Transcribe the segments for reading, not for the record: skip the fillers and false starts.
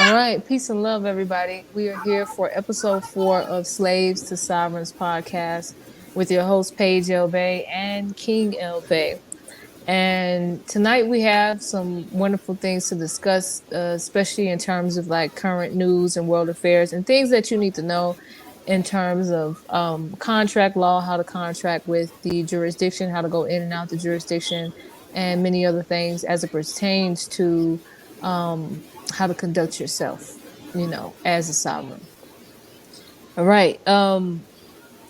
All right, peace and love, everybody. We are here for episode 4 of Slaves to Sovereigns podcast with your host Paige and King Bay. And tonight we have some wonderful things to discuss, especially in terms of like current news and world affairs and things that you need to know in terms of contract law, how to contract with the jurisdiction, how to go in and out the jurisdiction, and many other things as it pertains to how to conduct yourself, as a sovereign. All right.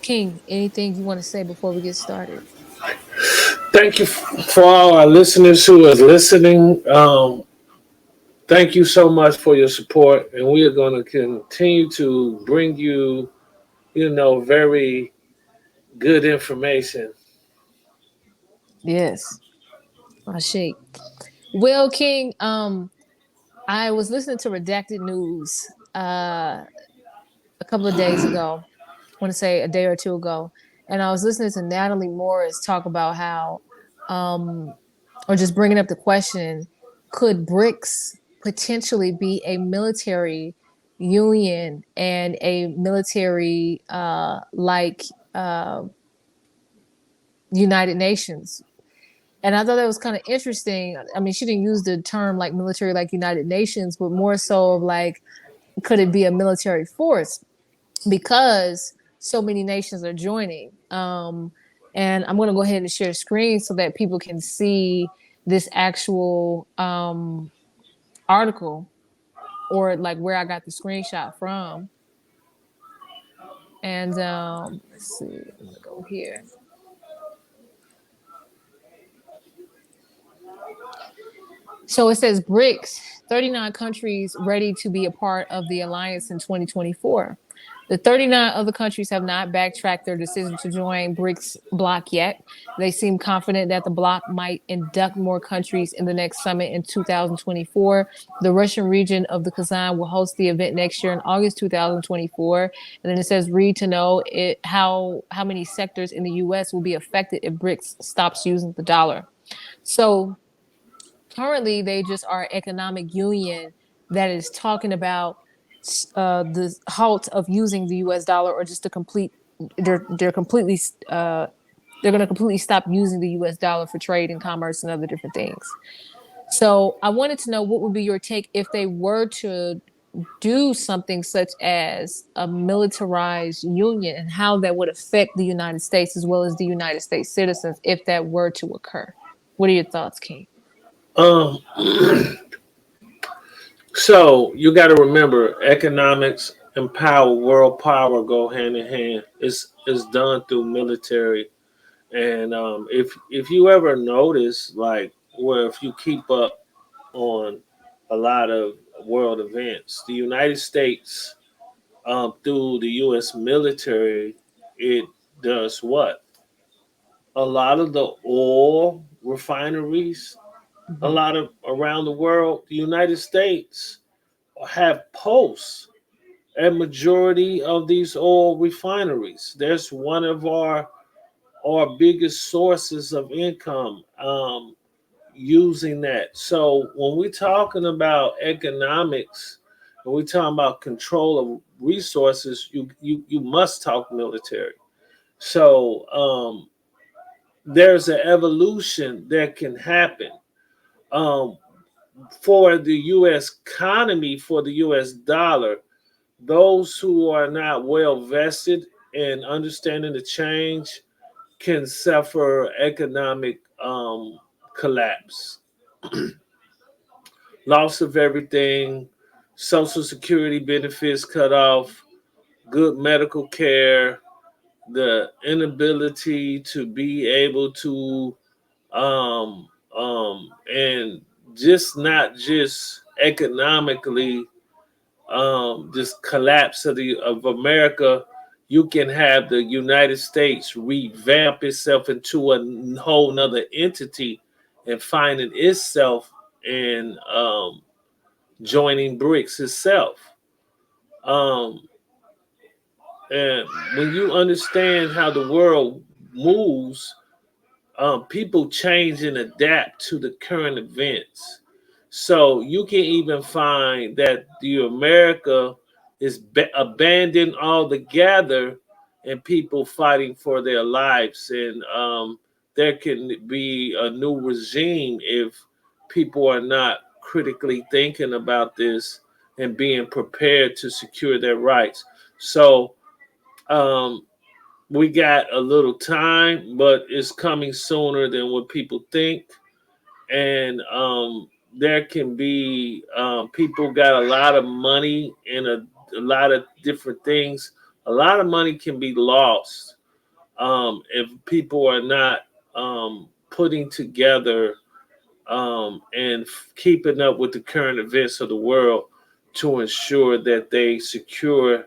King, anything you want to say before we get started? Thank you for all our listeners who are listening. Thank you so much for your support, and we are going to continue to bring you, very good information. Yes. I shake. Well, King, I was listening to Redacted News a couple of days ago. I want to say a day or two ago, and I was listening to Natalie Morris talk about how, or just bringing up the question, could BRICS potentially be a military union and a military like United Nations? And I thought that was kind of interesting. I mean, she didn't use the term like military like United Nations, but more so of like, could it be a military force? Because so many nations are joining. And I'm going to go ahead and share screen so that people can see this actual article, or like where I got the screenshot from. And let's see, I'm going to go here. So it says BRICS, 39 countries ready to be a part of the alliance in 2024. The 39 other countries have not backtracked their decision to join BRICS bloc yet. They seem confident that the bloc might induct more countries in the next summit in 2024. The Russian region of the Kazan will host the event next year in August 2024. And then it says, read to know how many sectors in the U.S. will be affected if BRICS stops using the dollar. So currently they just are economic union that is talking about the halt of using the U.S. dollar, or just the complete. They're completely they're going to completely stop using the U.S. dollar for trade and commerce and other different things. So I wanted to know what would be your take if they were to do something such as a militarized union, and how that would affect the United States as well as the United States citizens if that were to occur. What are your thoughts, King? Um, so you got to remember, economics and power, world power, go hand in hand. It's done through military, and if you ever notice, like, where if you keep up on a lot of world events, the United States, through the U.S. military, it does what? A lot of the oil refineries, a Mm-hmm. lot of around the world, the United States have posts at majority of these oil refineries. There's one of our biggest sources of income, using that. So when we're talking about economics, when we're talking about control of resources, you must talk military. So there's an evolution that can happen. Um, for the U.S. economy, for the U.S. dollar, those who are not well vested in understanding the change can suffer economic collapse, loss of everything, social security benefits cut off, good medical care, the inability to be able to and just not just economically, this collapse of America. You can have the United States revamp itself into a whole nother entity and finding itself in, joining BRICS itself. Um, and when you understand how the world moves, people change and adapt to the current events. So you can even find that the America is abandoned altogether, and people fighting for their lives. And there can be a new regime if people are not critically thinking about this and being prepared to secure their rights. So um, we got a little time, but it's coming sooner than what people think. And there can be people got a lot of money in a lot of different things. A lot of money can be lost if people are not putting together and keeping up with the current events of the world to ensure that they secure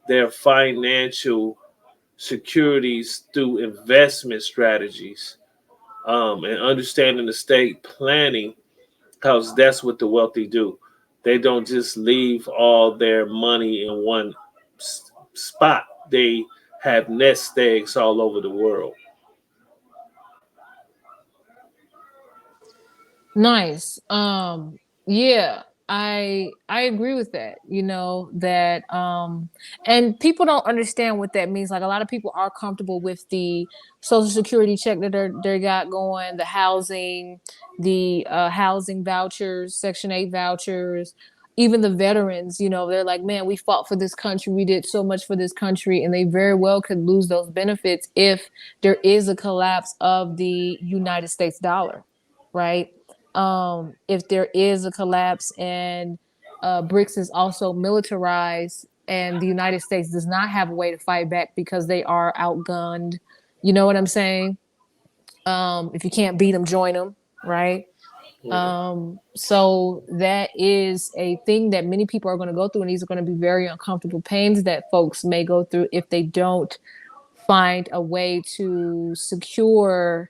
their financial securities through investment strategies, and understanding estate planning, because that's what the wealthy do. They don't just leave all their money in one spot. They have nest eggs all over the world. Nice. Yeah, I agree with that. You know, that and people don't understand what that means. Like a lot of people are comfortable with the social security check that they got going, the housing, the housing vouchers, section 8 vouchers, even the veterans, you know, they're like, man, we fought for this country, we did so much for this country, and they very well could lose those benefits if there is a collapse of the United States dollar, right? If there is a collapse and BRICS is also militarized and the United States does not have a way to fight back because they are outgunned, you know what I'm saying? If you can't beat them, join them, right? Yeah. So that is a thing that many people are going to go through, and these are going to be very uncomfortable pains that folks may go through if they don't find a way to secure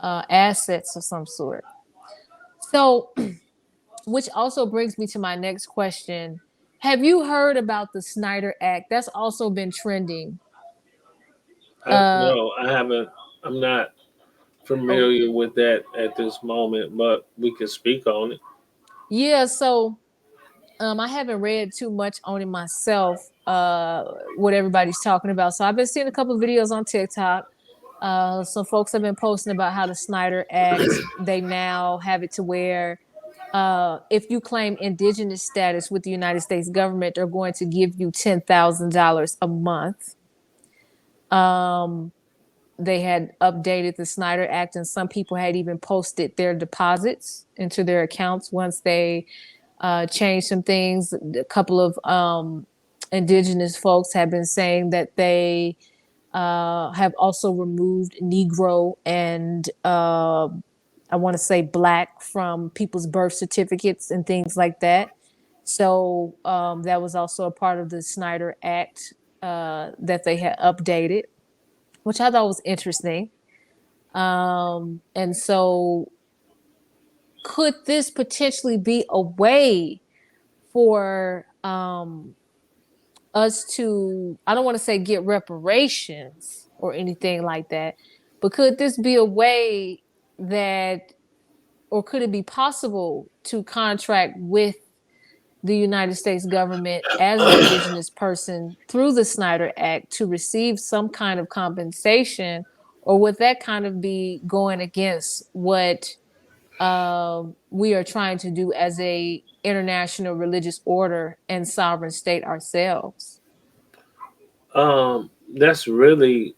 assets of some sort. So which also brings me to my next question. Have you heard about the Snyder Act? That's also been trending. Uh No, I haven't. I'm not oh familiar with that at this moment, but we can speak on it. yeah, so I haven't read too much on it myself, what everybody's talking about. So I've been seeing a couple of videos on TikTok. Some folks have been posting about how the Snyder Act, they now have it to where if you claim indigenous status with the United States government, they're going to give you $10,000 a month. Um, they had updated the Snyder Act, and some people had even posted their deposits into their accounts once they changed some things. A couple of indigenous folks have been saying that they have also removed Negro and I want to say Black from people's birth certificates and things like that. So that was also a part of the Snyder Act that they had updated, which I thought was interesting. And so, could this potentially be a way for us to, I don't want to say get reparations or anything like that, but could this be a way that, or could it be possible to contract with the United States government as an indigenous person through the Snyder Act to receive some kind of compensation, or would that kind of be going against what we are trying to do as a international religious order and sovereign state ourselves? That's really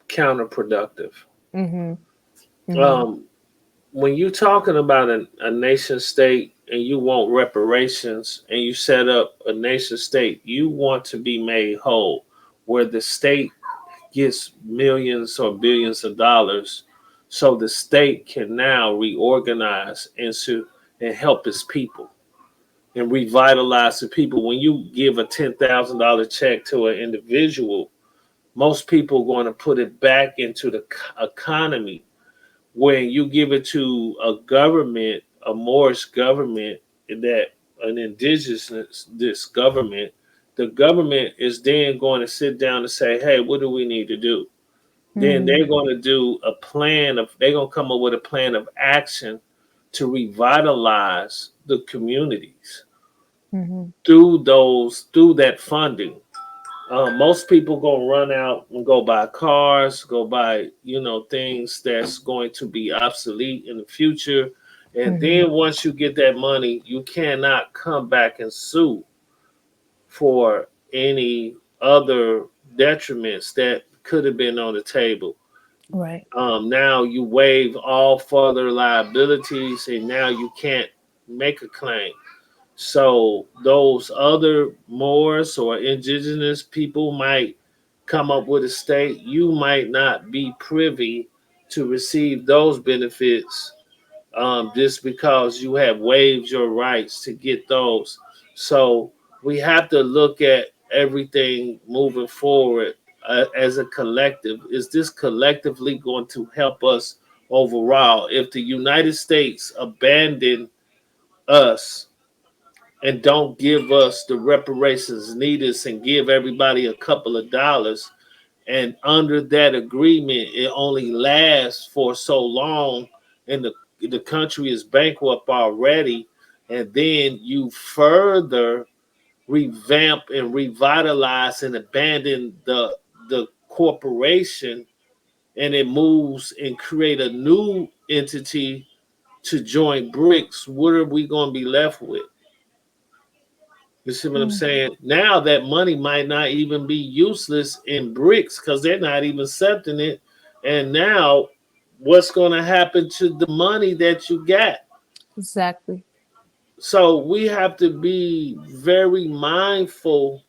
counterproductive. Mm-hmm. Mm-hmm. Um, when you're talking about a nation state and you want reparations and you set up a nation state, you want to be made whole, where the state gets millions or billions of dollars, so the state can now reorganize and help its people and revitalize the people. When you give a $10,000 check to an individual, most people are going to put it back into the economy. When you give it to a government, a Moorish government, that an indigenous this government, the government is then going to sit down and say, hey, what do we need to do? Then Mm-hmm. they're going to do a plan of, they're going to come up with a plan of action to revitalize the communities Mm-hmm. through that funding. Most people gonna run out and go buy cars, go buy things that's going to be obsolete in the future, and Mm-hmm. then once you get that money, you cannot come back and sue for any other detriments that could have been on the table. Right. Now you waive all further liabilities, and now you can't make a claim. So those other Moors or indigenous people might come up with a state. You might not be privy to receive those benefits just because you have waived your rights to get those. So we have to look at everything moving forward as a collective. Is this collectively going to help us overall? If the United States abandon us and don't give us the reparations needed and give everybody a couple of dollars, and under that agreement it only lasts for so long, and the country is bankrupt already, and then you further revamp and revitalize and abandon the corporation, and it moves and create a new entity to join BRICS. What are we going to be left with? You see what I'm Mm. saying? Now that money might not even be useless in BRICS because they're not even accepting it. And now, what's going to happen to the money that you got? Exactly. So we have to be very mindful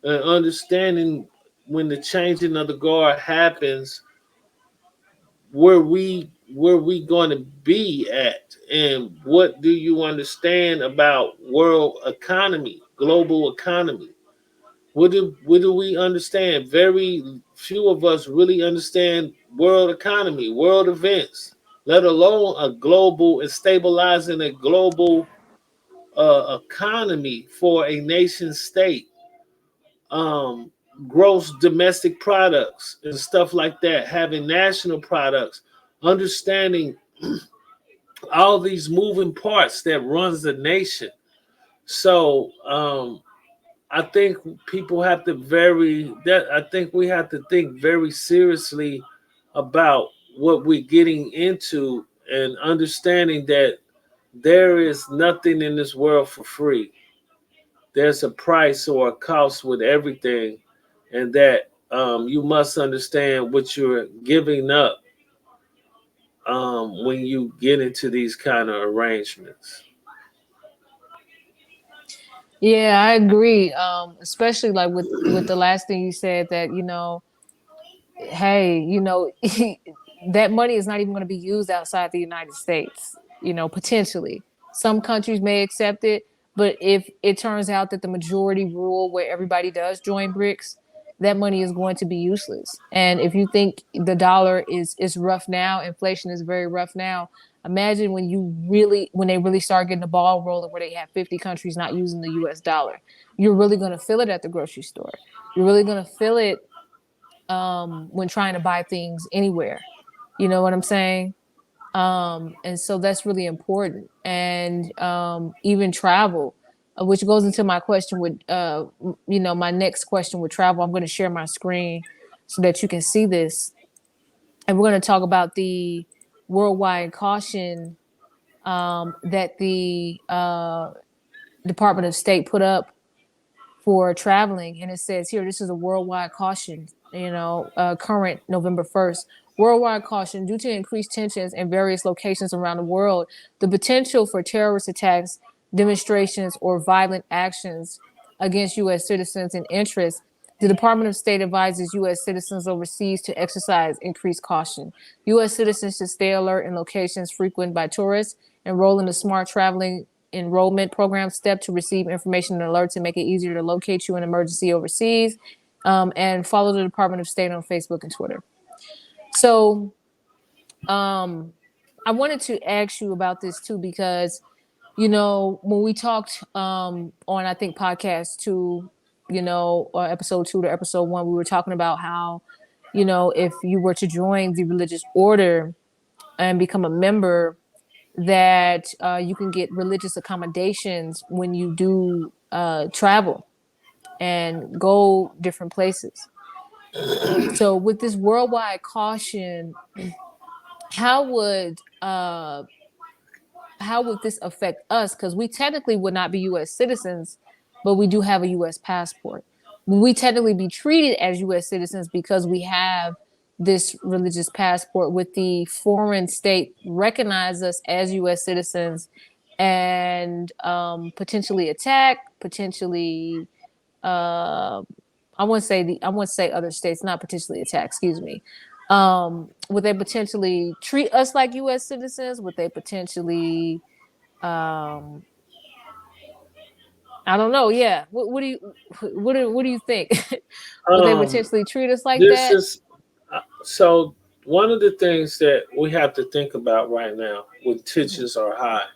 and understanding when the changing of the guard happens, where we going to be at, and what do you understand about world economy, global economy? What do we understand? Very few of us really understand world economy, world events, let alone a global and stabilizing a global economy for a nation state. Um, Gross domestic products and stuff like that, having national products, understanding all these moving parts that runs the nation. So I think people have to very that I think we have to think very seriously about what we're getting into, and understanding that there is nothing in this world for free. There's a price or a cost with everything, and that you must understand what you're giving up when you get into these kind of arrangements. Yeah, I agree. Especially like with the last thing you said that, hey, that money is not even going to be used outside the United States, potentially. Some countries may accept it, but if it turns out that the majority rule where everybody does join BRICS, that money is going to be useless. And if you think the dollar is rough now, inflation is very rough now, imagine when they really start getting the ball rolling where they have 50 countries not using the US dollar. You're really going to feel it at the grocery store. You're really going to feel it when trying to buy things anywhere. You know what I'm saying? And so that's really important. And even travel, which goes into my question with, my next question with travel. I'm going to share my screen so that you can see this. And we're going to talk about the worldwide caution that the Department of State put up for traveling. And it says here, this is a worldwide caution, current November 1st. Worldwide caution due to increased tensions in various locations around the world, the potential for terrorist attacks, demonstrations, or violent actions against U.S. citizens and interests. The Department of State advises U.S. citizens overseas to exercise increased caution. U.S. citizens should stay alert in locations frequented by tourists, enroll in the smart traveling enrollment program step to receive information and alerts and make it easier to locate you in emergency overseas, and follow the Department of State on Facebook and Twitter. So um, I wanted to ask you about this too, because, when we talked on, I think, podcast two, or episode two to episode one, we were talking about how, if you were to join the religious order and become a member, that you can get religious accommodations when you do travel and go different places. So with this worldwide caution, how would uh, how would this affect us? Because we technically would not be U.S. citizens, but we do have a U.S. passport. Will we technically be treated as U.S. citizens because we have this religious passport? With the foreign state recognize us as U.S. citizens and potentially attack, potentially uh, I want to say other states, not potentially attack, excuse me. Would they potentially treat us like US citizens? Would they potentially um I don't know, yeah. What do you what do you think? Would they Um, potentially treat us like this that? is so one of the things that we have to think about right now when Mhm. tensions are high.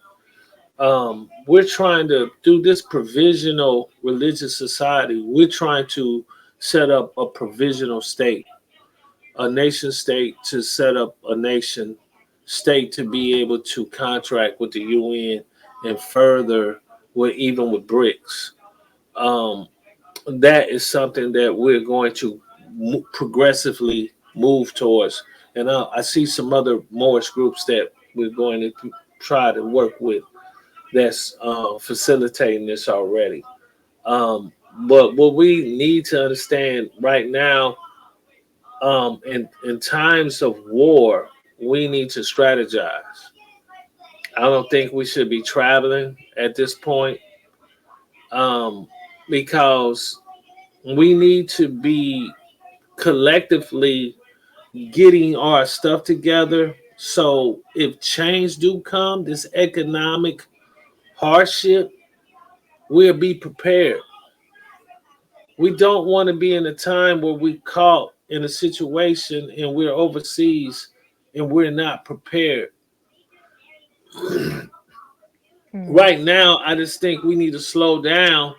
We're trying to do this provisional religious society. We're trying to set up a provisional state, a nation state to set up a nation state to be able to contract with the UN and further with even with BRICS. Um, that is something that we're going to progressively move towards. And I see some other Moorish groups that we're going to try to work with that's facilitating this already. But what we need to understand right now, in times of war, we need to strategize. I don't think we should be traveling at this point, um, because we need to be collectively getting our stuff together. So if change do come, this economic hardship, we'll be prepared. We don't want to be in a time where we caught in a situation and we're overseas and we're not prepared. Mhm. Right now, I just think we need to slow down.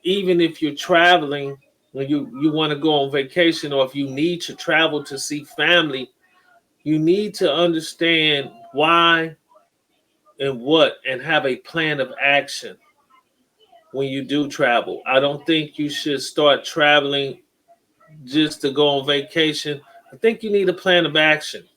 Even if you're traveling, when you want to go on vacation, or if you need to travel to see family, you need to understand why and what and have a plan of action when you do travel. I don't think you should start traveling just to go on vacation. I think you need a plan of action.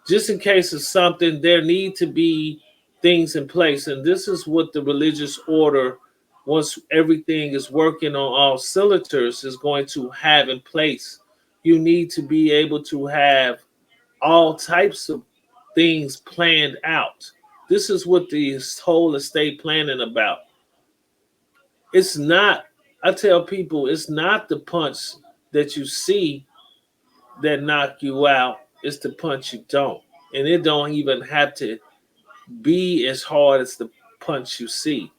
Just in case of something, there need to be things in place. And this is what the religious order, once everything is working on all cylinders, is going to have in place. You need to be able to have all types of things planned out. This is what the whole estate planning about. It's not, I tell people, it's not the punch that you see that knock you out. It's the punch you don't. And it don't even have to be as hard as the punch you see,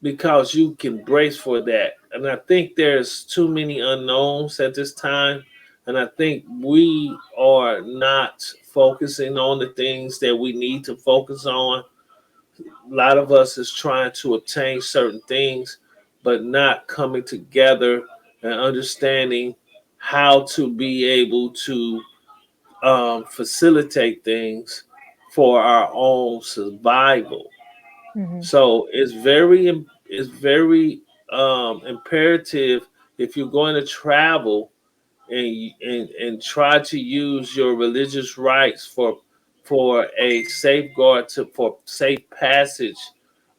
because you can brace for that. And I think there's too many unknowns at this time. And I think we are not focusing on the things that we need to focus on. A lot of us is trying to obtain certain things, but not coming together and understanding how to be able to facilitate things for our own survival. Mhm. So it's very imperative, if you're going to travel and try to use your religious rights for a safeguard to for safe passage,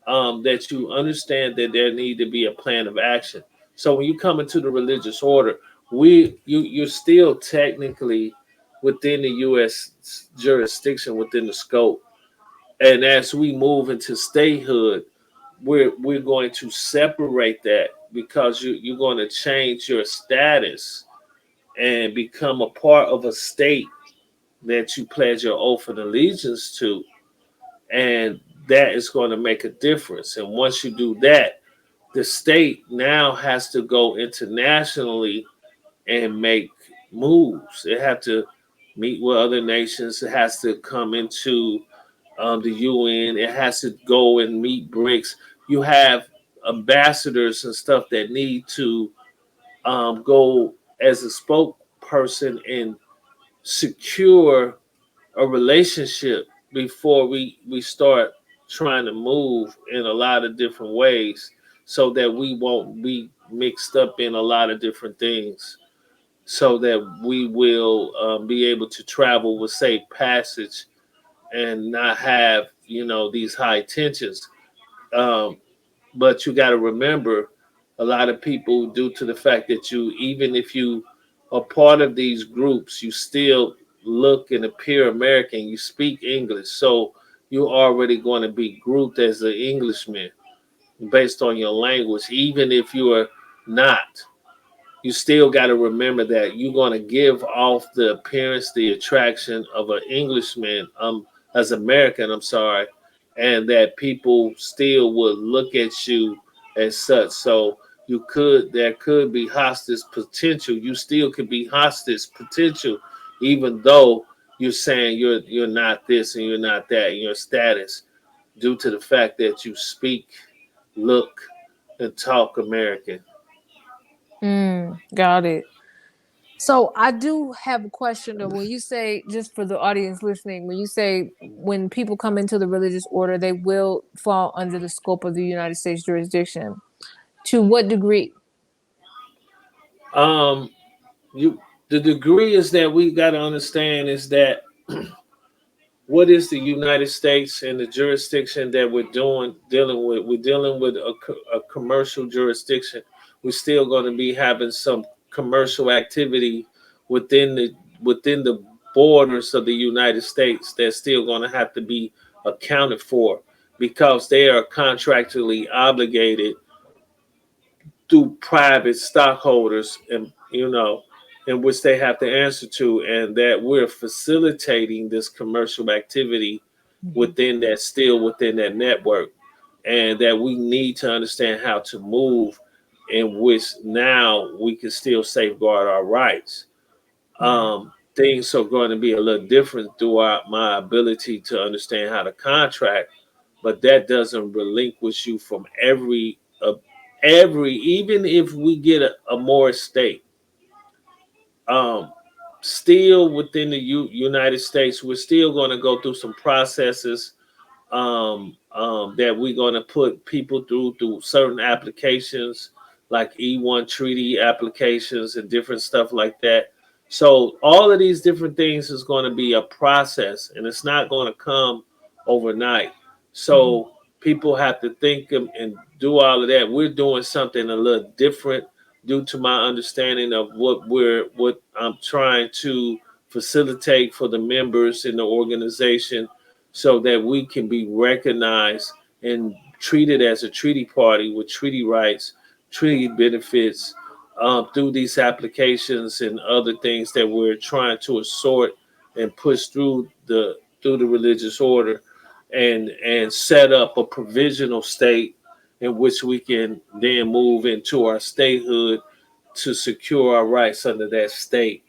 that you understand that there need to be a plan of action. So when you come into the religious order, you're still technically within the U.S. jurisdiction, within the scope. And as we move into statehood, we're going to separate that, because you're going to change your status and become a part of a state that you pledge your oath and allegiance to, and that is going to make a difference. And once you do that, the state now has to go internationally and make moves. It has to meet with other nations. It has to come into the UN. It has to go and meet BRICS. You have ambassadors and stuff that need to go as a spokesperson and secure a relationship, before we start trying to move in a lot of different ways, so that we won't be mixed up in a lot of different things, so that we will be able to travel with safe passage and not have these high tensions. Um, but you got to remember, a lot of people, due to the fact that you, even if you are part of these groups, you still look and appear American. You speak English, so you're already going to be grouped as an Englishman based on your language, even if you are not. You still got to remember that you're going to give off the appearance, the attraction of an Englishman, as American, I'm sorry, and that people still would look at you as such. So there could be hostage potential. You still could be hostage potential, even though you're saying you're not this and you're not that in your status, due to the fact that you speak, look, and talk American. Got it. So I do have a question though. When you say, just for the audience listening, when you say when people come into the religious order, they will fall under the scope of the United States jurisdiction. To what degree? Um, you the degree is that we got to understand is that what is the United States and the jurisdiction that we're dealing with. We're dealing with a commercial jurisdiction. We're still going to be having some commercial activity within the borders of the United States that's still going to have to be accounted for, because they are contractually obligated through private stockholders, and in which they have to answer to, and that we're facilitating this commercial activity Mhm. within that network, and that we need to understand how to move in which now we can still safeguard our rights. Right. Things are going to be a little different throughout my ability to understand how to contract, but that doesn't relinquish you from even if we get a more state, um, still within the United States, we're still going to go through some processes, that we're going to put people through certain applications, like E1 treaty applications and different stuff like that. So all of these different things is going to be a process, and it's not going to come overnight. Mhm. So people have to think and do all of that. We're doing something a little different due to my understanding of what I'm trying to facilitate for the members in the organization, so that we can be recognized and treated as a treaty party with treaty rights, treaty benefits, through these applications and other things that we're trying to assort and push through the religious order, and set up a provisional state in which we can then move into our statehood to secure our rights under that state,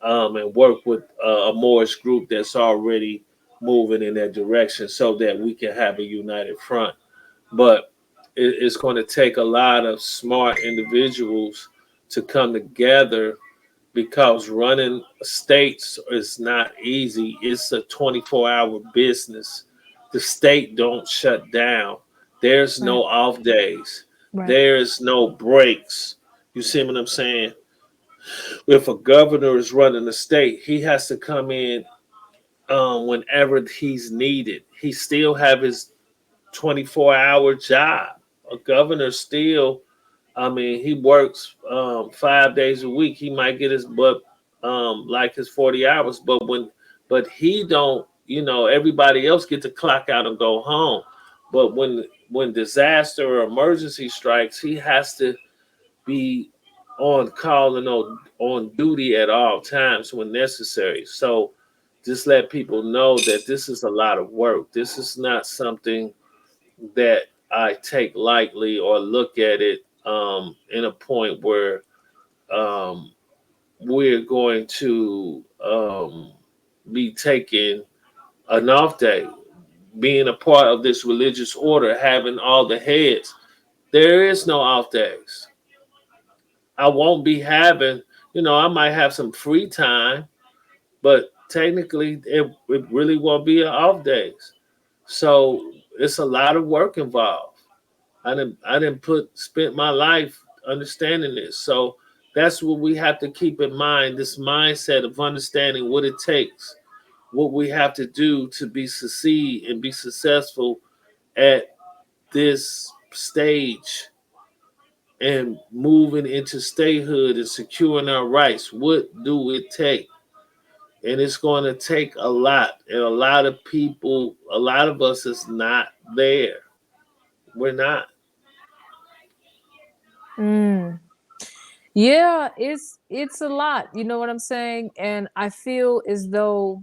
and work with a Moorish group that's already moving in that direction, so that we can have a united front. But it's going to take a lot of smart individuals to come together, because running states is not easy. It's a 24-hour business. The state don't shut down. There's Right. no off days. Right. There's no breaks. You see what I'm saying? If a governor is running the state, he has to come in whenever he's needed. He still have his 24-hour job. A governor still, I mean, he works 5 days a week. He might get his butt, like his 40 hours, but he don't. Everybody else get to clock out and go home. But when disaster or emergency strikes, he has to be on call and on duty at all times when necessary. So just let people know that this is a lot of work. This is not something that I take lightly or look at it, in a point where, um, we're going to, be taking an off day. Being a part of this religious order, having all the heads, there is no off days. I won't be having, I might have some free time, but technically it really won't be an off days. So it's a lot of work involved. I didn't spent my life understanding this. So that's what we have to keep in mind, this mindset of understanding what it takes, what we have to do to be succeed and be successful at this stage and moving into statehood and securing our rights. What do it take? And it's going to take a lot. And a lot of people, a lot of us is not there. We're not. Mm. Yeah, it's a lot. You know what I'm saying? And I feel as though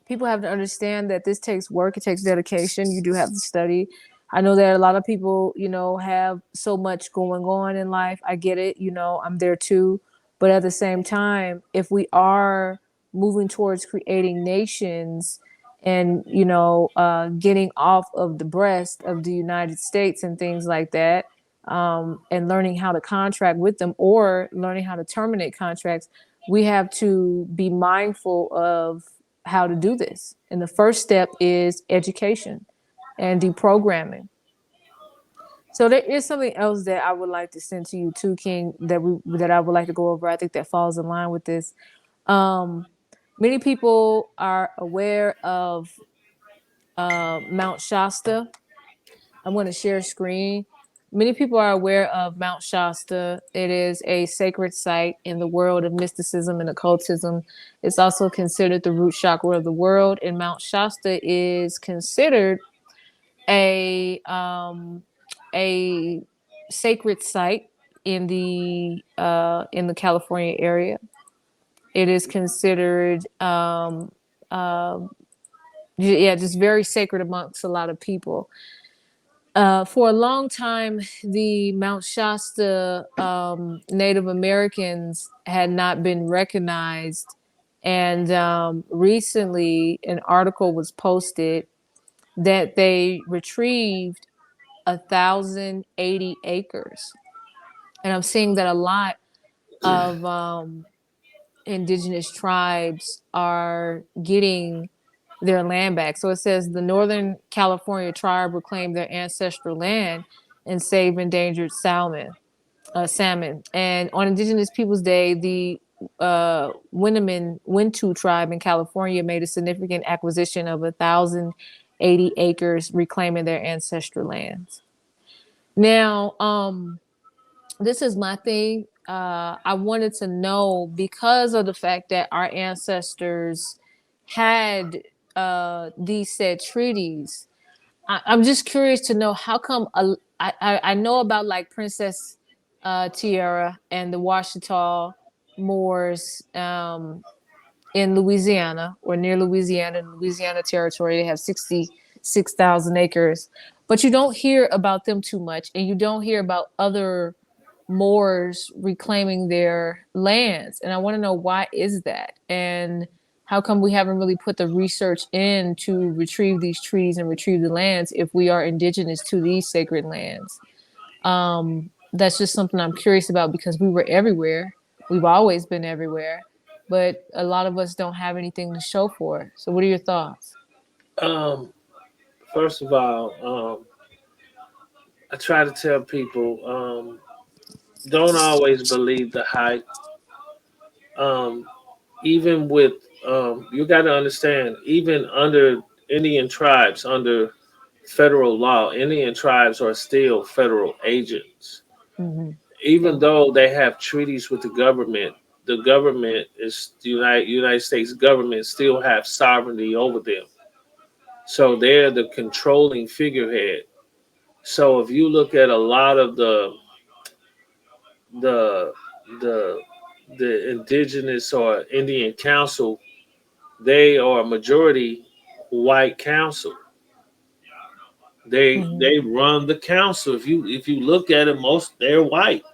people have to understand that this takes work, it takes dedication. You do have to study. I know that a lot of people, have so much going on in life. I get it, I'm there too. But at the same time, if we are moving towards creating nations and, getting off of the breast of the United States and things like that, and learning how to contract with them or learning how to terminate contracts, we have to be mindful of how to do this. And the first step is education and deprogramming. So there is something else that I would like to send to you too, King, that I would like to go over. I think that falls in line with this. Um, Many people are aware of Mount Shasta. I'm going to share screen. Many people are aware of Mount Shasta. It is a sacred site in the world of mysticism and occultism. It's also considered the root chakra of the world, and Mount Shasta is considered a sacred site in the California area. It is considered uh, yeah, just very sacred amongst a lot of people. For a long time, the Mount Shasta Native Americans had not been recognized. And recently, an article was posted that they retrieved 1,080 acres. And I'm seeing that a lot of indigenous tribes are getting their land back. So it says the Northern California tribe reclaimed their ancestral land and save endangered salmon. And on Indigenous Peoples Day, the Wintu tribe in California made a significant acquisition of 1,080 acres, reclaiming their ancestral lands. Now, this is my thing. I wanted to know, because of the fact that our ancestors had these said treaties. I'm just curious to know how come. I know about like Princess Tiara and the Washita Moors in Louisiana or near Louisiana, in Louisiana Territory. They have 66,000 acres, but you don't hear about them too much, and you don't hear about other Moors reclaiming their lands. And I want to know, why is that? And how come we haven't really put the research in to retrieve these treaties and retrieve the lands if we are indigenous to these sacred lands? That's just something I'm curious about, because we were everywhere. We've always been everywhere, but a lot of us don't have anything to show for it. So, what are your thoughts? Um, First of all, I try to tell people, don't always believe the hype. Um, Even with, you got to understand, even under Indian tribes, under federal law, Indian tribes are still federal agents. Mm-hmm. Even though they have treaties with the government is the United States government still have sovereignty over them. So they're the controlling figurehead. So if you look at a lot of the the the indigenous or Indian council, they are a majority white council. Mm-hmm. They run the council. If you look at it, most they're white.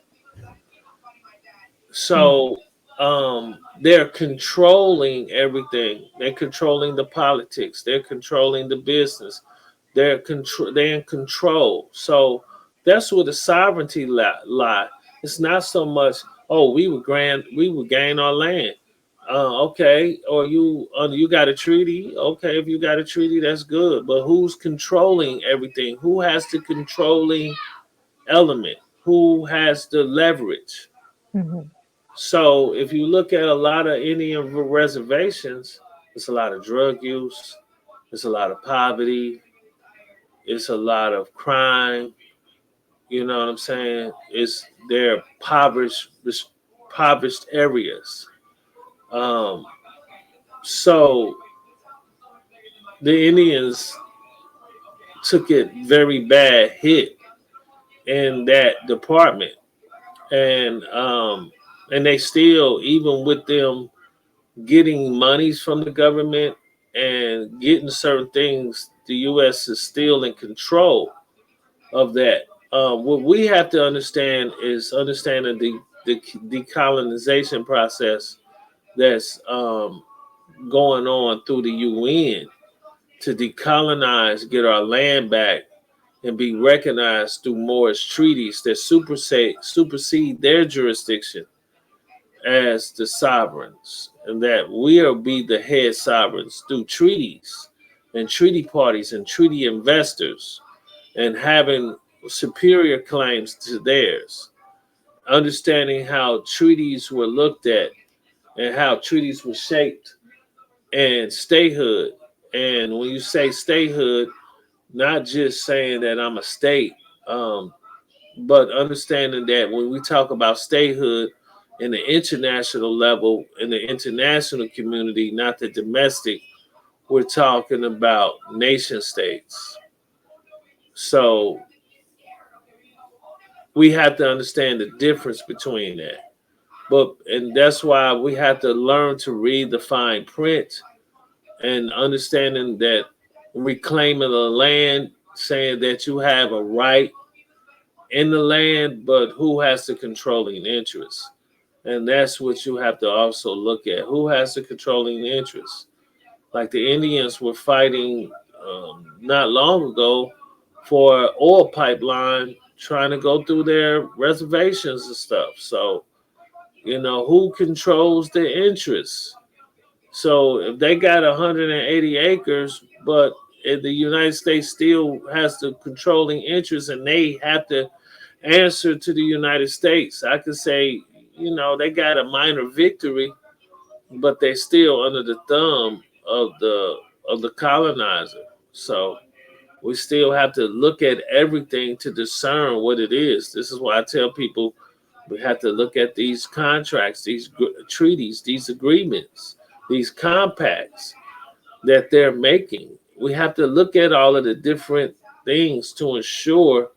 So they're controlling everything. They're controlling the politics. They're controlling the business. They're in control. So that's where the sovereignty lie. It's not so much, oh, we would gain our land. Okay, or you got a treaty. Okay, if you got a treaty, that's good. But who's controlling everything? Who has the controlling element? Who has the leverage? Mhm. So if you look at a lot of Indian reservations, it's a lot of drug use, it's a lot of poverty, it's a lot of crime. You know what I'm saying? It's they're impoverished areas. Um, so the Indians took it very bad hit in that department, and they still, even with them getting monies from the government and getting certain things, the U.S. is still in control of that. What we have to understand is understanding the decolonization process that's going on through the UN to decolonize, get our land back, and be recognized through Morris treaties that supersede their jurisdiction as the sovereigns, and that we'll be the head sovereigns through treaties and treaty parties and treaty investors and having superior claims to theirs. Understanding how treaties were looked at and how treaties were shaped and statehood. And when you say statehood, not just saying that I'm a state, um, but understanding that when we talk about statehood in the international level, in the international community, not the domestic, we're talking about nation states. So we have to understand the difference between that. And that's why we have to learn to read the fine print and understanding that reclaiming the land, saying that you have a right in the land, but who has the controlling interest? And that's what you have to also look at. Who has the controlling interest? Like the Indians were fighting not long ago for an oil pipeline trying to go through their reservations and stuff. So, who controls the interests? So if they got 180 acres, but if the United States still has the controlling interest and they have to answer to the United States, I could say, they got a minor victory, but they still under the thumb of the colonizer. So we still have to look at everything to discern what it is. This is why I tell people we have to look at these contracts, these treaties, these agreements, these compacts that they're making. We have to look at all of the different things to ensure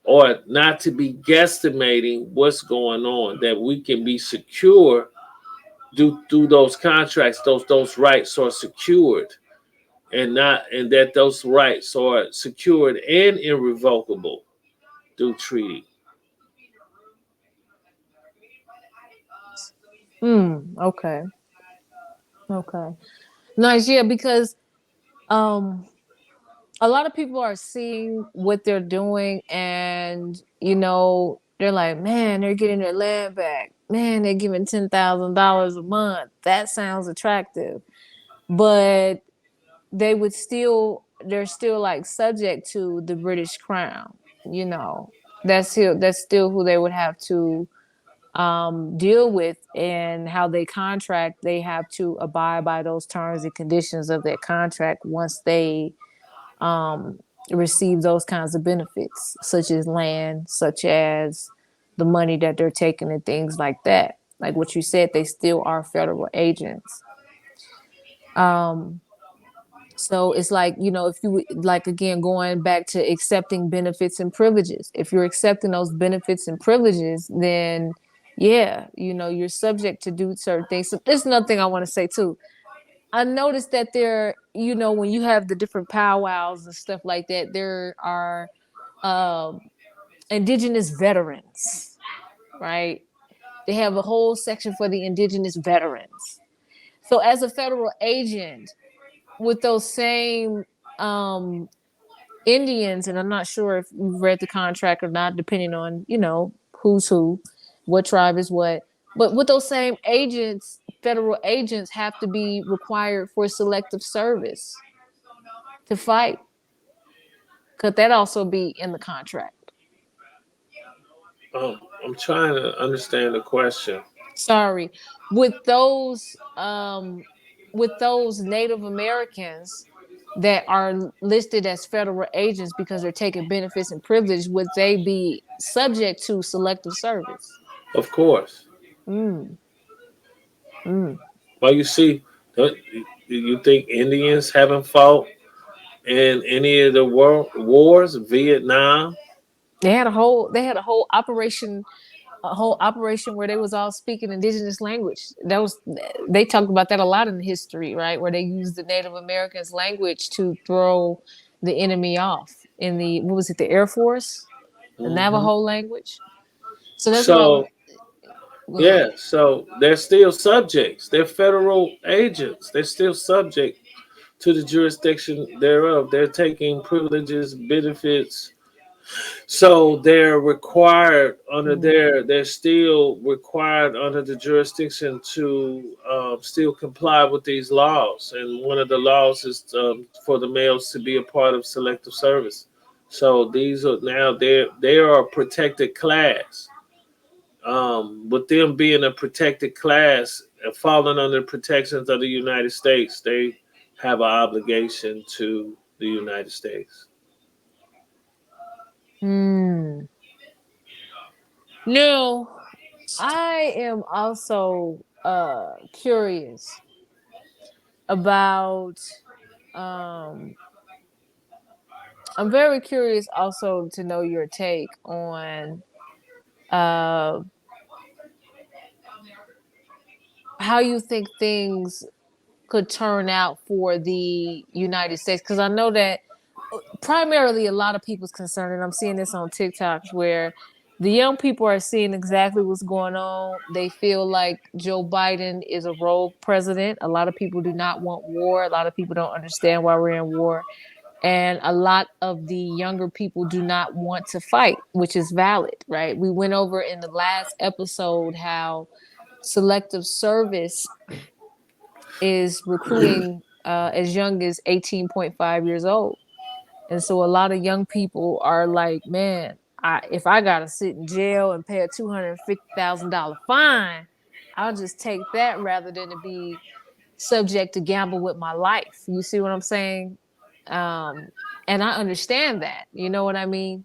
or not to be guesstimating what's going on, that we can be secure through those contracts, those rights are secured and that those rights are secured and irrevocable through treaty. Okay. Okay. Nice. Yeah, because um a lot of people are seeing what they're doing, and they're like, man, they're getting their land back. Man, they're giving $10,000 a month. That sounds attractive. But they're still like subject to the British crown. You know, that's still who they would have to deal with, and how they contract. They have to abide by those terms and conditions of their contract once they um, receive those kinds of benefits, such as land, such as the money that they're taking and things like that. Like what you said, they still are federal agents. Um, so it's like, if you like, again, going back to accepting benefits and privileges, if you're accepting those benefits and privileges, then yeah, you're subject to do certain things. So there's another thing I want to say too. I noticed that when you have the different powwows and stuff like that, there are um, indigenous veterans, right? They have a whole section for the indigenous veterans. So, as a federal agent, with those same um, Indians, and I'm not sure if you've read the contract or not, depending on, who's who, what tribe is what, but with those same agents, federal agents have to be required for selective service to fight? Could that also be in the contract? I'm trying to understand the question. Sorry. With those Native Americans that are listed as federal agents because they're taking benefits and privilege, would they be subject to selective service? Of course. Mm, mm. Well, you see, don't you think Indians haven't fought in any of the world wars? Vietnam. They had a whole operation where they was all speaking indigenous language. They talked about that a lot in history, right? Where they used the Native Americans language to throw the enemy off in the, what was it, the Air Force, the Hmm. Navajo language. So that's what I was. So Go ahead. yeah, so they're still subjects. They're federal agents. They're still subject to the jurisdiction thereof. They're taking privileges, benefits. So they're required under Mm, they're still required under the jurisdiction to still comply with these laws. And one of the laws is for the males to be a part of selective service. So these are now they are a protected class. With them being a protected class and falling under the protections of the United States, they have an obligation to the United States. mm. No, I am also curious about um I'm very curious also to know your take on uh how you think things could turn out for the United States, because I know that primarily a lot of people's concerned, and I'm seeing this on TikToks where the young people are seeing exactly what's going on. They feel like Joe Biden is a rogue president. A lot of people do not want war. A lot of people don't understand why we're in war. And a lot of the younger people do not want to fight, which is valid, right? We went over in the last episode how selective service is recruiting as young as 18.5 years old. And so a lot of young people are like, man, if I got to sit in jail and pay a $250,000 fine, I'll just take that rather than to be subject to gamble with my life. You see what I'm saying? Um, and I understand that. You know what I mean?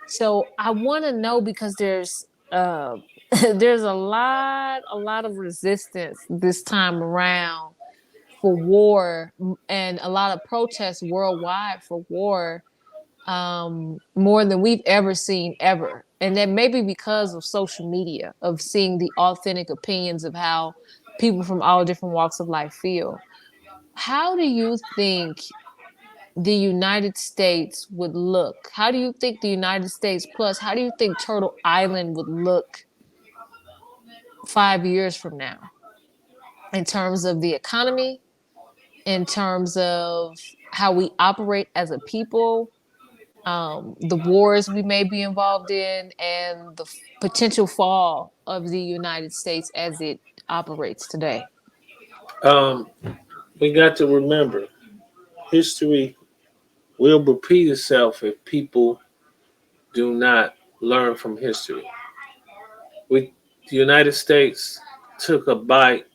So I want to know, because there's there's a lot of resistance this time around for war, and a lot of protests worldwide for war, more than we've ever seen ever. And that may be because of social media, of seeing the authentic opinions of how people from all different walks of life feel. How do you think the United States would look? How do you think the United States, plus, how do you think Turtle Island would look 5 years from now in terms of the economy, in terms of how we operate as a people, the wars we may be involved in, and the potential fall of the United States as it operates today? Um, we got to remember history will repeat itself if people do not learn from history. We, the United States, took a bite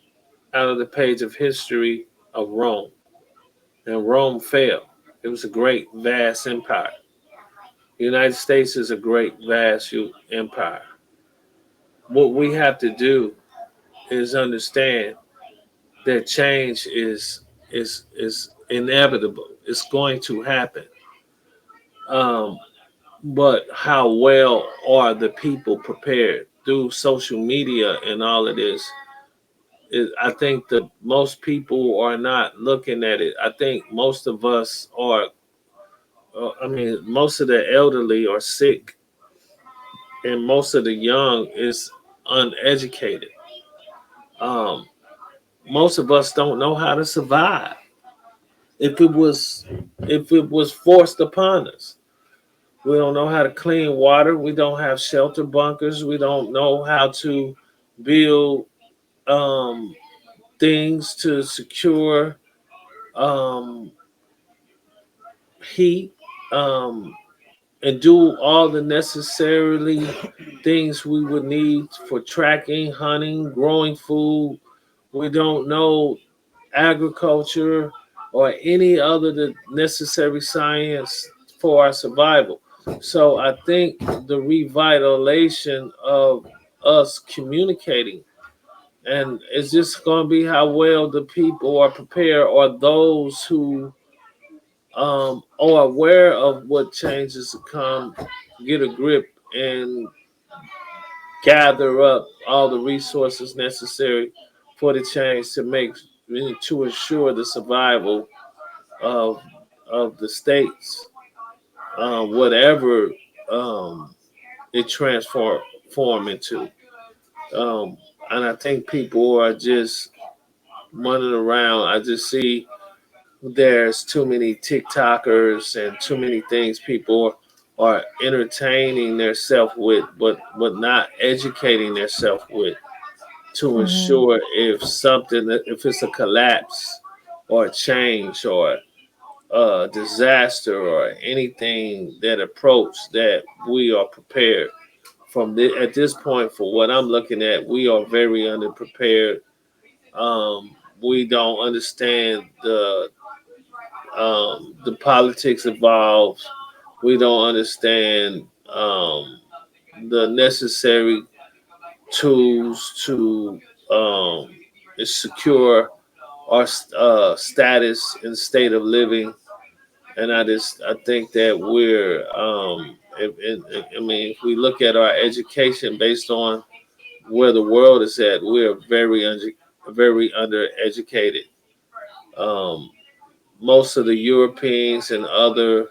out of the page of history of Rome, and Rome fell. It was a great, vast empire. The United States is a great, vast empire. What we have to do is understand that change is inevitable. It's going to happen. Um, but how well are the people prepared through social media and all of this? I think that most people are not looking at it. I think most of us are. I mean, most of the elderly are sick, and most of the young is uneducated. Um, most of us don't know how to survive. If it was, if it was forced upon us, we don't know how to clean water. We don't have shelter bunkers. We don't know how to build things to secure um, heat, and do all the necessarily things we would need for tracking, hunting, growing food. We don't know agriculture or any other the necessary science for our survival. So I think the revitalization of us communicating, and it's just going to be how well the people are prepared, or those who are aware of what changes to come, get a grip and gather up all the resources necessary for the change to make, to ensure the survival of the states, whatever it transform into. Um, and I think people are just running around. I just see there's too many TikTokers and too many things people are entertaining themselves with, but not educating themselves with, to Mm-hmm. ensure if something, if it's a collapse or a change or a disaster or anything that approach, that we are prepared at this point. For what I'm looking at, we are very underprepared. We don't understand the politics involved. We don't understand the necessary tools to um, secure our status and state of living. And I think that we're I mean, if we look at our education based on where the world is at, we're very undereducated. Um, Most of the Europeans and other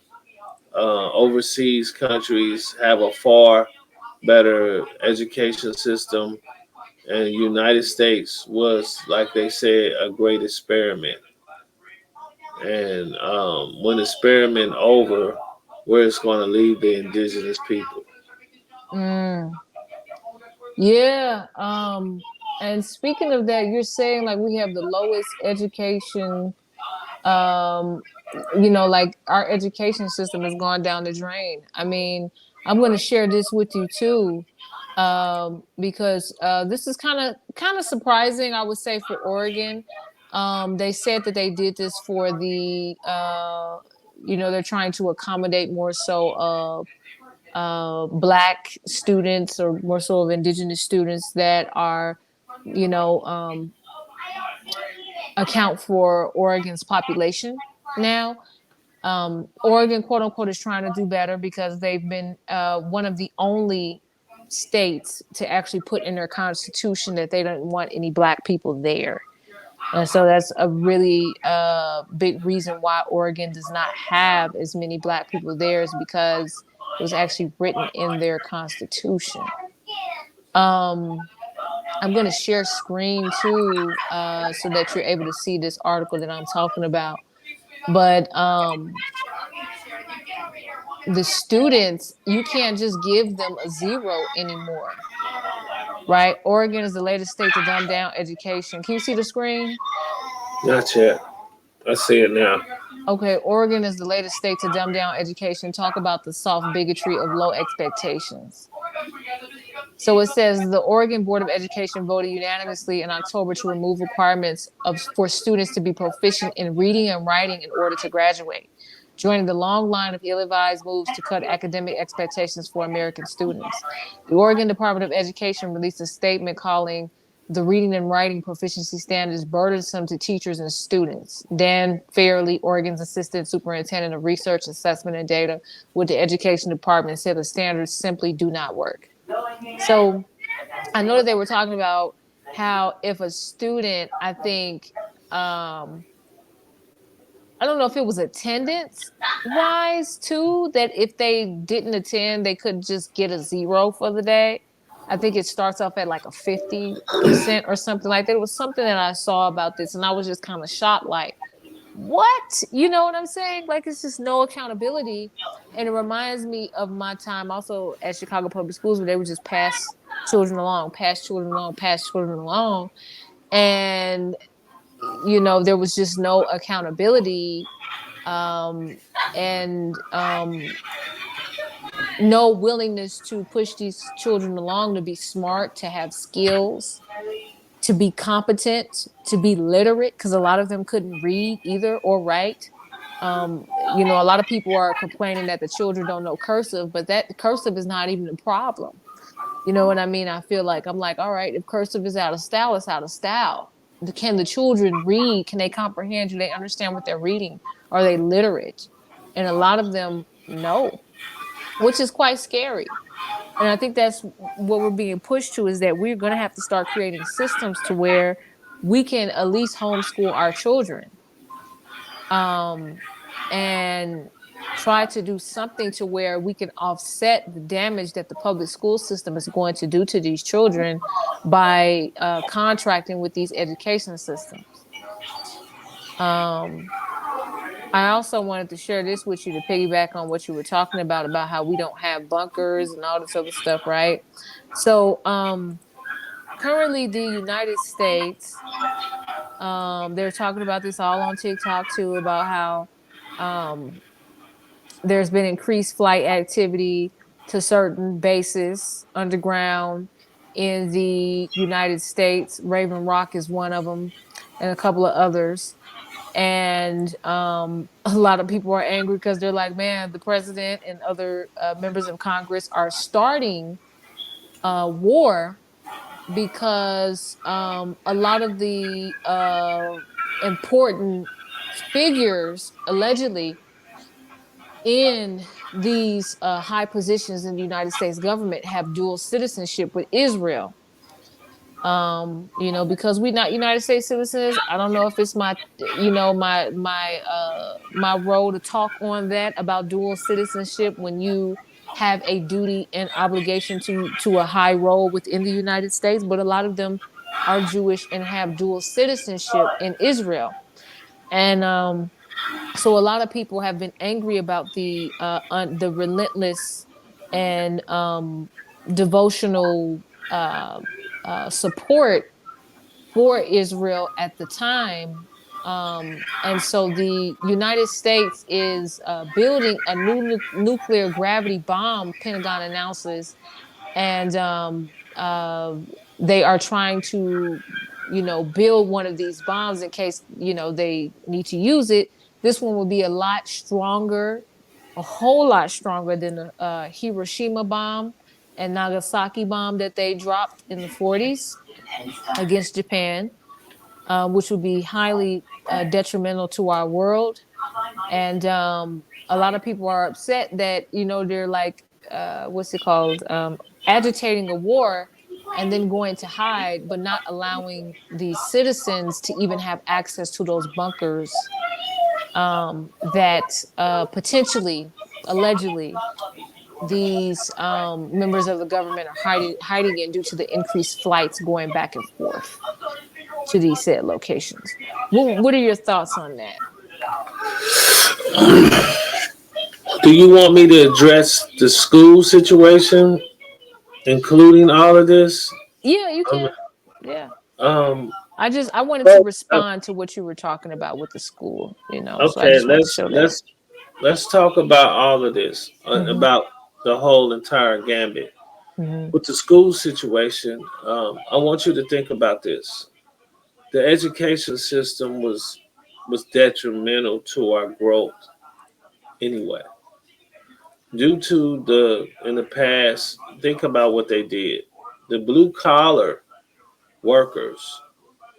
overseas countries have a far better education system, and the United States was, like they said, a great experiment. And when the experiment over, where it's going to leave the indigenous people. Mm. Yeah. And speaking of that, you're saying like we have the lowest education, um like our education system has gone down the drain. I mean, I'm going to share this with you too, because this is kind of surprising, I would say, for Oregon. They said that they did this for the they're trying to accommodate more so black students, or more so of indigenous students that are you know account for Oregon's population now. Oregon, quote unquote, is trying to do better because they've been one of the only states to actually put in their constitution that they don't want any black people there. And so that's a really big reason why Oregon does not have as many black people there, is because it was actually written in their constitution. Um, I'm going to share screen too, so that you're able to see this article that I'm talking about. But the students, you can't just give them a zero anymore, right? Oregon is the latest state to dumb down education. Can you see the screen? Not yet. I see it now. Okay, Oregon is the latest state to dumb down education. Talk about the soft bigotry of low expectations. So it says the Oregon Board of Education voted unanimously in October to remove requirements for students to be proficient in reading and writing in order to graduate, joining the long line of ill-advised moves to cut academic expectations for American students. The Oregon Department of Education released a statement calling the reading and writing proficiency standards burdensome to teachers and students. Dan Fairley, Oregon's assistant superintendent of research, assessment, and data with the education department, said the standards simply do not work. So I know that they were talking about how if a student, I think, um, I don't know if it was attendance wise too, that if they didn't attend, they could just get a zero for the day. I think it starts off at like a 50% or something like that. It was something that I saw about this, and I was just kind of shocked, like, what? You know what I'm saying? Like, it's just no accountability. And it reminds me of my time also at Chicago Public Schools, where they would just pass children along, pass children along, pass children along. And there was just no accountability, um, and no willingness to push these children along to be smart, to have skills, to be competent, to be literate, because a lot of them couldn't read either or write. A lot of people are complaining that the children don't know cursive, but that cursive is not even a problem. You know what I mean? I feel like I'm like, all right, if cursive is out of style, it's out of style. Can the children read? Can they comprehend? Do they understand what they're reading? Are they literate? And a lot of them no, which is quite scary. And I think that's what we're being pushed to, is that we're going to have to start creating systems to where we can at least homeschool our children, um, and try to do something to where we can offset the damage that the public school system is going to do to these children by contracting with these education systems. Um, I also wanted to share this with you to piggyback on what you were talking about how we don't have bunkers and all this other stuff, right? So, currently, the United States, they're talking about this all on TikTok too, about how um, there's been increased flight activity to certain bases underground in the United States. Raven Rock is one of them, and a couple of others. And a lot of people are angry because they're like, man, the president and other members of Congress are starting a war because a lot of the important figures allegedly in these high positions in the United States government have dual citizenship with Israel. Because we're not United States citizens. I don't know if it's my role to talk on that about dual citizenship when you have a duty and obligation to a high role within the United States, but a lot of them are Jewish and have dual citizenship in Israel. And so a lot of people have been angry about the relentless and devotional support for Israel at the time. And so the United States is building a new nuclear gravity bomb, Pentagon announces, and they are trying to, build one of these bombs in case, they need to use it. This one will be a lot stronger, a whole lot stronger than the Hiroshima bomb and Nagasaki bomb that they dropped in the 40s against Japan, which would be highly detrimental to our world. And a lot of people are upset that, they're like, what's it called? Agitating a war and then going to hide, but not allowing the citizens to even have access to those bunkers that potentially, allegedly, these members of the government are hiding in due to the increased flights going back and forth to these said locations. What are your thoughts on that? Do you want me to address the school situation, including all of this? Yeah, you Um, can. Yeah. um I wanted to well, respond to what you were talking about with the school, so I okay, just wanted to show that. let's talk about all of this, Hmm. about the whole entire gambit Hmm. with the school situation. I want you to think about this. The education system was detrimental to our growth anyway. Due to the in the past, think about what they did. The blue collar workers,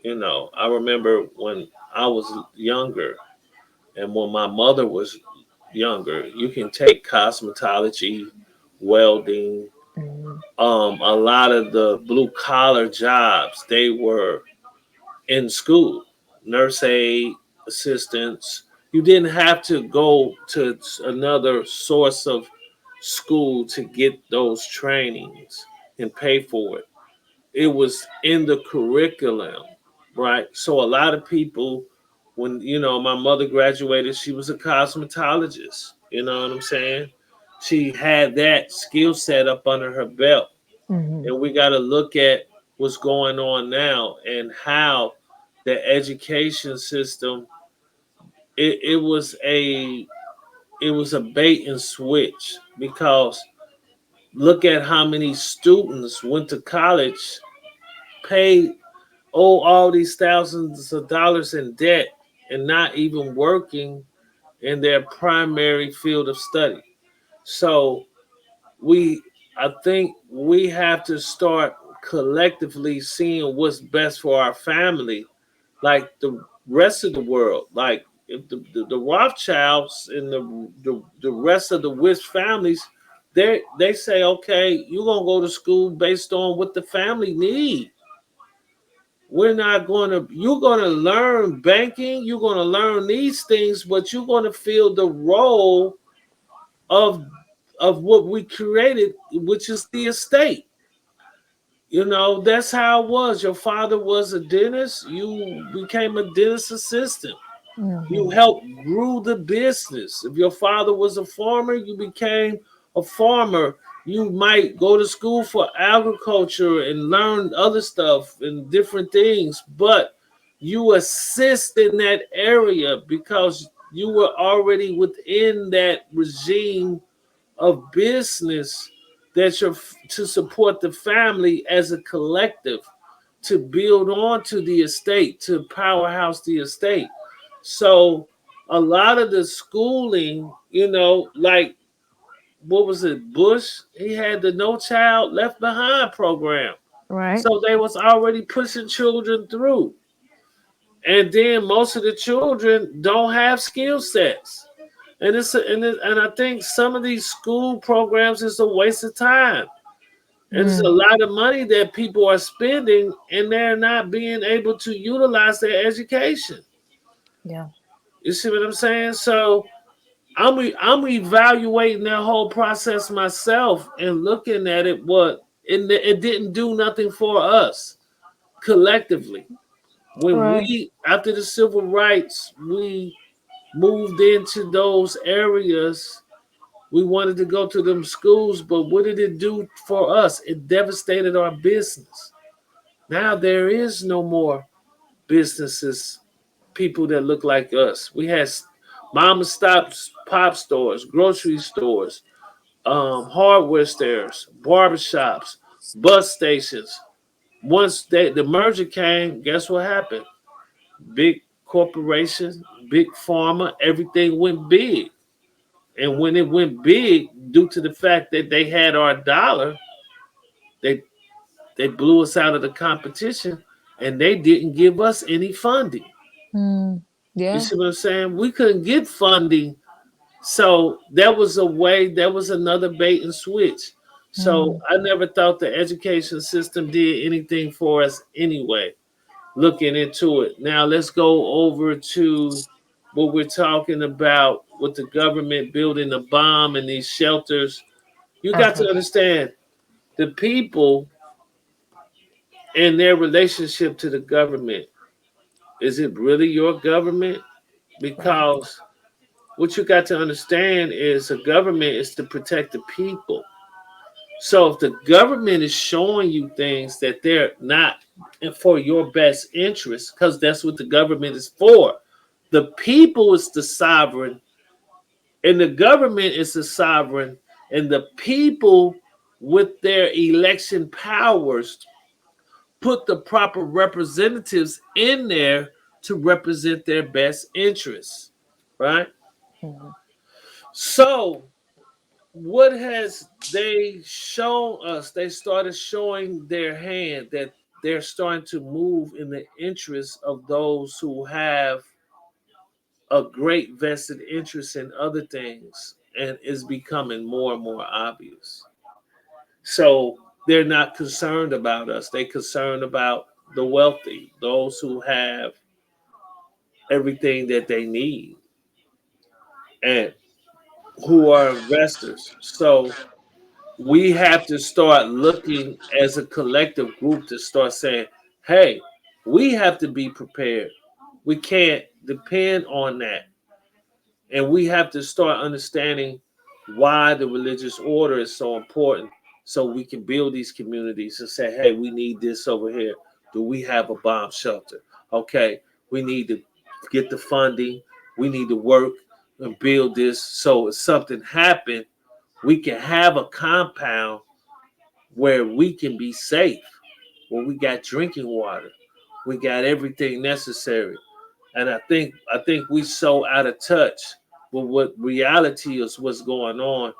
I remember when I was younger and when my mother was younger, you can take cosmetology, welding, Hmm. a lot of the blue collar jobs, they were in school, nurse aid, assistants. You didn't have to go to another source of school to get those trainings and pay for it. It was in the curriculum, right? So a lot of people, when my mother graduated, she was a cosmetologist. You know what I'm saying? She had that skill set up under her belt, Hmm. and we got to look at what's going on now and how the education system, it was a bait and switch, because look at how many students went to college, paid all these thousands of dollars in debt, and not even working in their primary field of study. So we I think we have to start collectively seeing what's best for our family, like the rest of the world. Like if the Rothschilds and the rest of the Wish families, they say, okay, you're gonna go to school based on what the family need. We're not gonna You're gonna learn banking, you're gonna learn these things, but you're gonna feel the role of what we created, which is the estate. That's how it was. Your father was a dentist, you became a dentist assistant. You Mm-hmm. helped grew the business. If your father was a farmer, you became a farmer. You might go to school for agriculture and learn other stuff and different things, but you assist in that area because you were already within that regime of business, that you're to support the family as a collective, to build on to the estate, to powerhouse the estate. So a lot of the schooling, like what was it, Bush? He had the No Child Left Behind program. Right. So they was already pushing children through. And then most of the children don't have skill sets. And I think some of these school programs is a waste of time. And it's a Mm. lot of money that people are spending, and they're not being able to utilize their education. Yeah. You see what I'm saying? So I'm evaluating that whole process myself and looking at it. It didn't do nothing for us collectively. When Right. we After the civil rights, we moved into those areas. We wanted to go to them schools, but what did it do for us? It devastated our business. Now there is no more businesses, people that look like us. We had mama stops, pop stores, grocery stores, hardware stores, barbershops, bus stations. Once the merger came, guess what happened? Big corporations, big pharma, everything went big. And when it went big, due to the fact that they had our dollar, they they blew us out of the competition, and they didn't give us any funding. Mm. You Yeah. see what I'm saying? We couldn't get funding. So that was another bait and switch. So Mm. I never thought the education system did anything for us anyway, looking into it. Now let's go over to what we're talking about with the government building a bomb in these shelters. You got Okay. to understand the people and their relationship to the government. Is it really your government? Right. Because what you got to understand is a government is to protect the people. So if the government is showing you things that they're not for your best interest, because that's what the government is for. The people is the sovereign, and the government is the sovereign, and the people with their election powers put the proper representatives in there to represent their best interests, right? Mm-hmm. So what has they shown us? They started showing their hand that they're starting to move in the interest of those who have a great vested interest in other things, and is becoming more and more obvious. So they're not concerned about us. They're concerned about the wealthy, those who have everything that they need, and who are investors. So we have to start looking as a collective group to start saying, hey, we have to be prepared. We can't depend on that. And we have to start understanding why the religious order is so important, so we can build these communities and say, hey, we need this over here. Do we have a bomb shelter? Okay, we need to get the funding. We need to work and build this so if something happened, we can have a compound where we can be safe, where we got drinking water, we got everything necessary. And I think we so out of touch with what reality is, what's going on.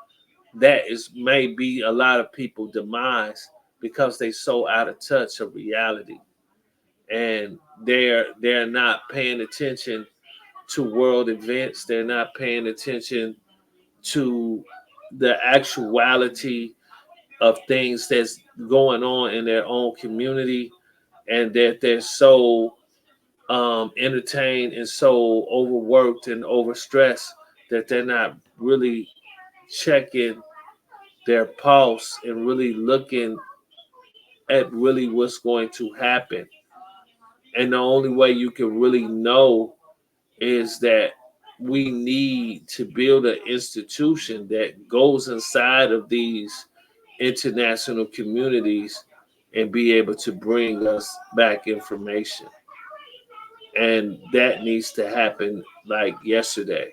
That is maybe a lot of people demise because they so out of touch of reality, and they're not paying attention to world events. They're not paying attention to the actuality of things that's going on in their own community, and that they're so entertained and so overworked and overstressed that they're not really checking their pulse and really looking at really what's going to happen. And the only way you can really know is that we need to build an institution that goes inside of these international communities and be able to bring us back information. And that needs to happen like yesterday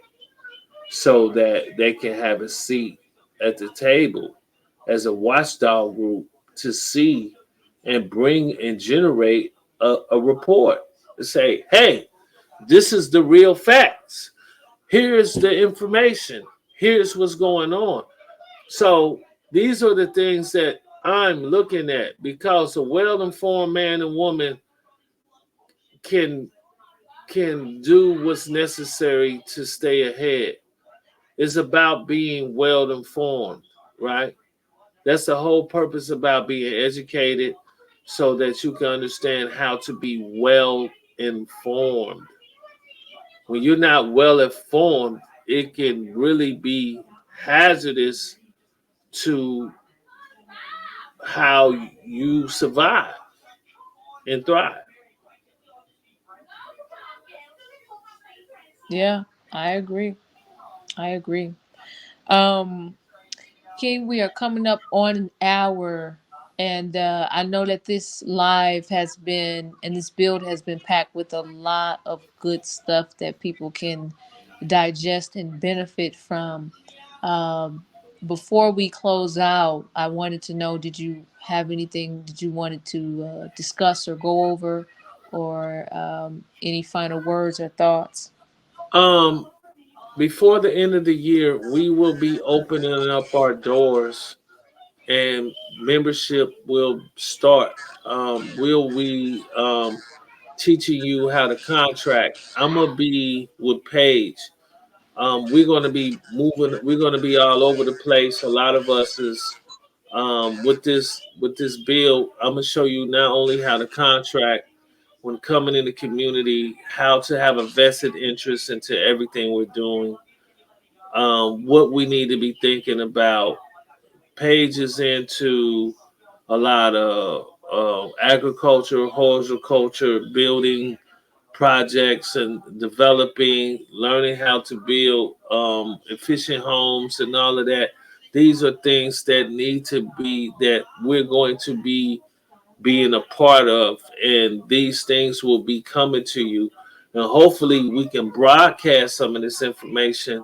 so that they can have a seat at the table as a watchdog group to see and bring and generate a report to say, hey, this is the real facts. Here's the information. Here's what's going on. So these are the things that I'm looking at because a well-informed man and woman can do what's necessary to stay ahead. It's about being well informed, right? That's the whole purpose about being educated so that you can understand how to be well informed. When you're not well informed, it can really be hazardous to how you survive and thrive. Yeah, I agree. I agree. Um, King, we are coming up on an hour, and I know that this live has been and this build has been packed with a lot of good stuff that people can digest and benefit from. Um, Before we close out, I wanted to know: did you have anything that you wanted to discuss or go over, or any final words or thoughts? Um, Before the end of the year, we will be opening up our doors and membership will start. Will we teaching you how to contract? I'm gonna be with Paige. We're gonna be moving. We're gonna be all over the place. A lot of us is with this bill. I'm gonna show you not only how to contract when coming in the community, how to have a vested interest into everything we're doing, what we need to be thinking about. Pages into a lot of agriculture, horticulture, building projects, and developing, learning how to build efficient homes and all of that. These are things that need to be that we're going to be being a part of, and these things will be coming to you. And hopefully, we can broadcast some of this information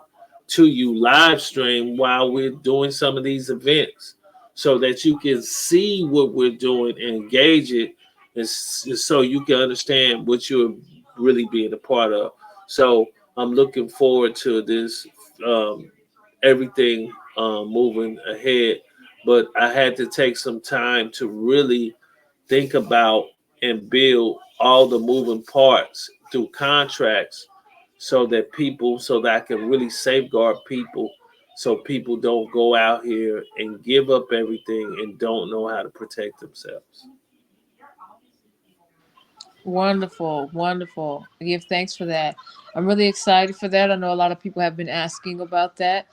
to you live stream while we're doing some of these events so that you can see what we're doing and engage it, and so you can understand what you're really being a part of. So, I'm looking forward to this, um, everything moving ahead. But I had to take some time to really think about and build all the moving parts through contracts so that I can really safeguard people so people don't go out here and give up everything and don't know how to protect themselves. Wonderful, wonderful. I give thanks for that. I'm really excited for that. I know a lot of people have been asking about that.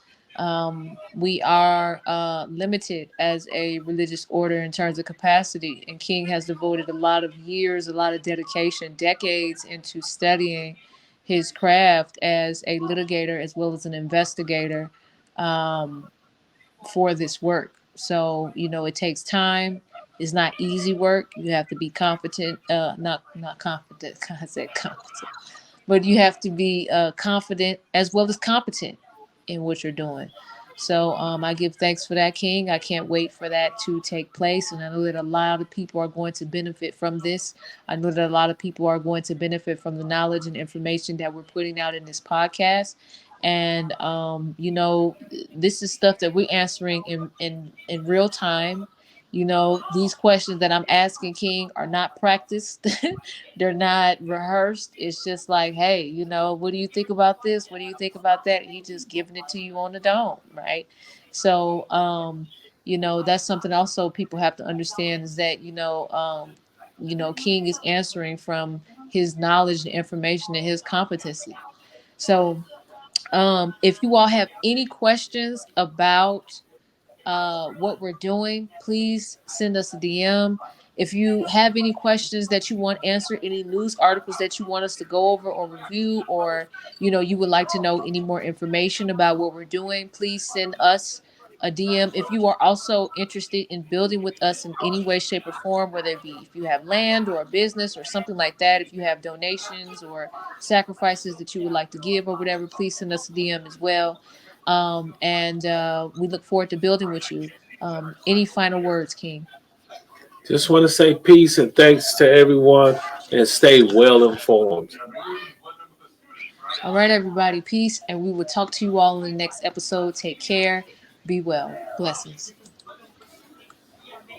We are limited as a religious order in terms of capacity, and King has devoted a lot of years, a lot of dedication, decades into studying his craft as a litigator as well as an investigator um, for this work. So, it takes time. It's not easy work. You have to be competent, not confident. I said competent, but you have to be confident as well as competent in what you're doing. So I give thanks for that, King. I can't wait for that to take place, and I know that a lot of people are going to benefit from this. I know that a lot of people are going to benefit from the knowledge and information that we're putting out in this podcast. And this is stuff that we're answering in real time. These questions that I'm asking King are not practiced. They're not rehearsed. It's just like, hey, what do you think about this? What do you think about that? And he just giving it to you on the dome, right? So, that's something also people have to understand is that, King is answering from his knowledge and information and his competency. So, if you all have any questions about what we're doing, please send us a DM. If you have any questions that you want answered, any news articles that you want us to go over or review, or you would like to know any more information about what we're doing, please send us a DM. If you are also interested in building with us in any way, shape, or form, whether it be if you have land or a business or something like that, if you have donations or sacrifices that you would like to give or whatever, please send us a DM as well. And we look forward to building with you. Any final words, King? Just want to say peace and thanks to everyone and stay well informed. All right, everybody, peace, and we will talk to you all in the next episode. Take care. Be well. Blessings.